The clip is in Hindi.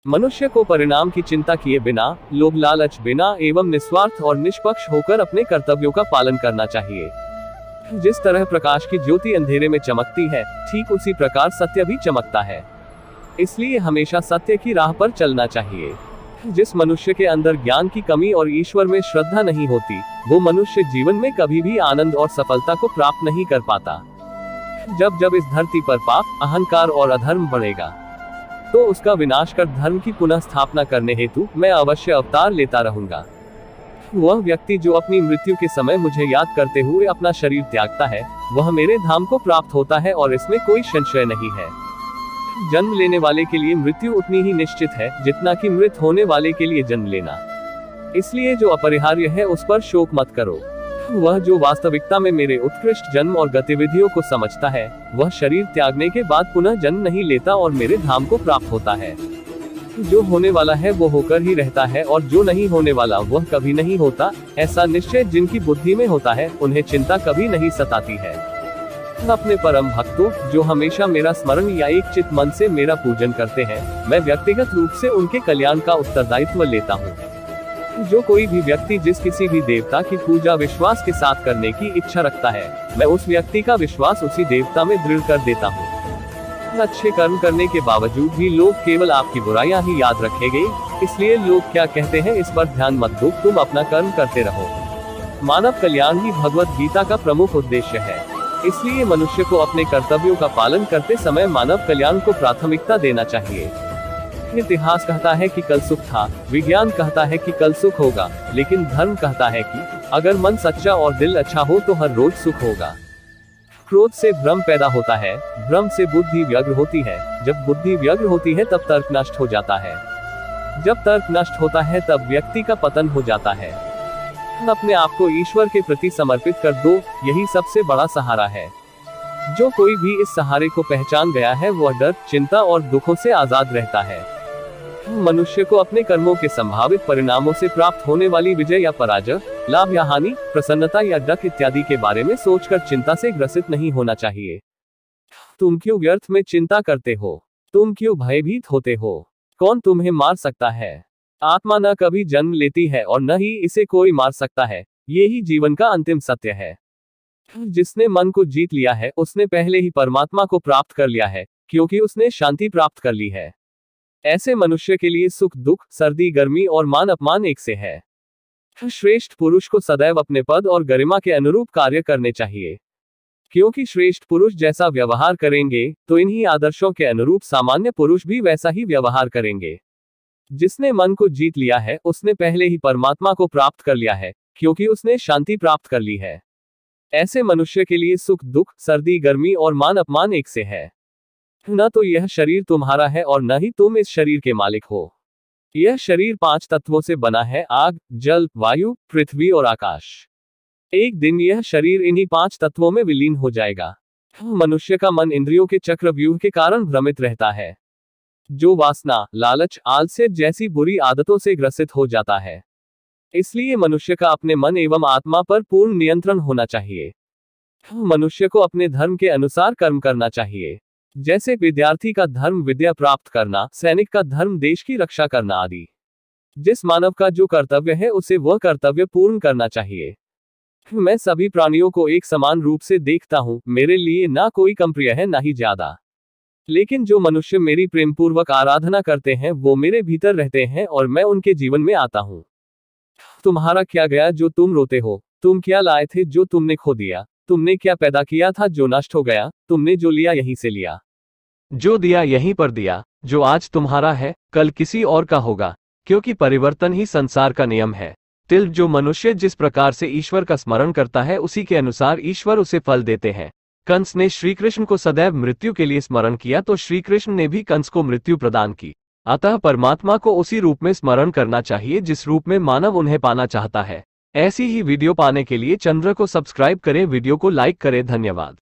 मनुष्य को परिणाम की चिंता किए बिना, लोभ लालच बिना एवं निस्वार्थ और निष्पक्ष होकर अपने कर्तव्यों का पालन करना चाहिए। जिस तरह प्रकाश की ज्योति अंधेरे में चमकती है, ठीक उसी प्रकार सत्य भी चमकता है। इसलिए हमेशा सत्य की राह पर चलना चाहिए। जिस मनुष्य के अंदर ज्ञान की कमी और ईश्वर में श्रद्धा नहीं होती, वो मनुष्य जीवन में कभी भी आनंद और सफलता को प्राप्त नहीं कर पाता। जब जब इस धरती पर पाप, अहंकार और अधर्म बढ़ेगा, तो उसका विनाश कर धर्म की पुनः स्थापना करने हेतु मैं अवश्य अवतार लेता रहूंगा। वह व्यक्ति जो अपनी मृत्यु के समय मुझे याद करते हुए अपना शरीर त्यागता है, वह मेरे धाम को प्राप्त होता है और इसमें कोई संशय नहीं है। जन्म लेने वाले के लिए मृत्यु उतनी ही निश्चित है जितना कि मृत होने वाले के लिए जन्म लेना। इसलिए जो अपरिहार्य है उस पर शोक मत करो। वह जो वास्तविकता में मेरे उत्कृष्ट जन्म और गतिविधियों को समझता है, वह शरीर त्यागने के बाद पुनः जन्म नहीं लेता और मेरे धाम को प्राप्त होता है। जो होने वाला है वो होकर ही रहता है और जो नहीं होने वाला वह कभी नहीं होता। ऐसा निश्चय जिनकी बुद्धि में होता है, उन्हें चिंता कभी नहीं सताती है। अपने परम भक्तों, जो हमेशा मेरा स्मरण या एक चित मन से मेरा पूजन करते हैं, मैं व्यक्तिगत रूप से उनके कल्याण का उत्तरदायित्व लेता हूँ। जो कोई भी व्यक्ति जिस किसी भी देवता की पूजा विश्वास के साथ करने की इच्छा रखता है, मैं उस व्यक्ति का विश्वास उसी देवता में दृढ़ कर देता हूँ। अच्छे कर्म करने के बावजूद भी लोग केवल आपकी बुराइयां ही याद रखेंगे, इसलिए लोग क्या कहते हैं इस पर ध्यान मत दो, तुम अपना कर्म करते रहो। मानव कल्याण ही भगवत गीता का प्रमुख उद्देश्य है। इसलिए मनुष्य को अपने कर्तव्यों का पालन करते समय मानव कल्याण को प्राथमिकता देना चाहिए। इतिहास कहता है कि कल सुख था, विज्ञान कहता है कि कल सुख होगा, लेकिन धर्म कहता है कि अगर मन सच्चा और दिल अच्छा हो तो हर रोज सुख होगा। क्रोध से भ्रम पैदा होता है, भ्रम से बुद्धि व्यग्र होती है, जब बुद्धि व्यग्र होती है तब तर्क नष्ट हो जाता है, जब तर्क नष्ट होता है तब व्यक्ति का पतन हो जाता है। अपने आप को ईश्वर के प्रति समर्पित कर दो, यही सबसे बड़ा सहारा है। जो कोई भी इस सहारे को पहचान गया है, वह डर, चिंता और दुखों से आजाद रहता है। मनुष्य को अपने कर्मों के संभावित परिणामों से प्राप्त होने वाली विजय या पराजय, लाभ या हानि, प्रसन्नता या दुख इत्यादि के बारे में सोचकर चिंता से ग्रसित नहीं होना चाहिए। तुम क्यों व्यर्थ में चिंता करते हो? तुम क्यों भयभीत होते हो? कौन तुम्हें मार सकता है? आत्मा न कभी जन्म लेती है और न ही इसे कोई मार सकता है। ये ही जीवन का अंतिम सत्य है। जिसने मन को जीत लिया है, उसने पहले ही परमात्मा को प्राप्त कर लिया है, क्योंकि उसने शांति प्राप्त कर ली है। ऐसे मनुष्य के लिए सुख दुख, सर्दी गर्मी और मान अपमान एक से है। श्रेष्ठ पुरुष को सदैव अपने पद और गरिमा के अनुरूप कार्य करने चाहिए, क्योंकि श्रेष्ठ पुरुष जैसा व्यवहार करेंगे तो इन्हीं आदर्शों के अनुरूप सामान्य पुरुष भी वैसा ही व्यवहार करेंगे। जिसने मन को जीत लिया है, उसने पहले ही परमात्मा को प्राप्त कर लिया है, क्योंकि उसने शांति प्राप्त कर ली है। ऐसे मनुष्य के लिए सुख दुख, सर्दी गर्मी और मान अपमान एक से है। न तो यह शरीर तुम्हारा है और न ही तुम इस शरीर के मालिक हो। यह शरीर 5 तत्वों से बना है, आग, जल, वायु, पृथ्वी और आकाश। एक दिन यह शरीर इन्हीं 5 तत्वों में विलीन हो जाएगा। मनुष्य का मन इंद्रियों के चक्रव्यूह के कारण भ्रमित रहता है, जो वासना, लालच, आलस्य जैसी बुरी आदतों से ग्रसित हो जाता है। इसलिए मनुष्य का अपने मन एवं आत्मा पर पूर्ण नियंत्रण होना चाहिए। मनुष्य को अपने धर्म के अनुसार कर्म करना चाहिए, जैसे विद्यार्थी का धर्म विद्या प्राप्त करना, सैनिक का धर्म देश की रक्षा करना आदि। जिस मानव का जो कर्तव्य है, उसे वह कर्तव्य पूर्ण करना चाहिए। मैं सभी प्राणियों को एक समान रूप से देखता हूँ, मेरे लिए ना कोई कम प्रिय है ना ही ज्यादा। लेकिन जो मनुष्य मेरी प्रेमपूर्वक आराधना करते हैं, वो मेरे भीतर रहते हैं और मैं उनके जीवन में आता हूँ। तुम्हारा क्या गया जो तुम रोते हो? तुम क्या लाए थे जो तुमने खो दिया? तुमने क्या पैदा किया था जो नष्ट हो गया? तुमने जो लिया यहीं से लिया, जो दिया यहीं पर दिया। जो आज तुम्हारा है, कल किसी और का होगा, क्योंकि परिवर्तन ही संसार का नियम है। जो मनुष्य जिस प्रकार से ईश्वर का स्मरण करता है, उसी के अनुसार ईश्वर उसे फल देते हैं। कंस ने श्री कृष्ण को सदैव मृत्यु के लिए स्मरण किया, तो श्री कृष्ण ने भी कंस को मृत्यु प्रदान की। अतः परमात्मा को उसी रूप में स्मरण करना चाहिए जिस रूप में मानव उन्हें पाना चाहता है। ऐसी ही वीडियो पाने के लिए चंद्र को सब्सक्राइब करें, वीडियो को लाइक करें। धन्यवाद।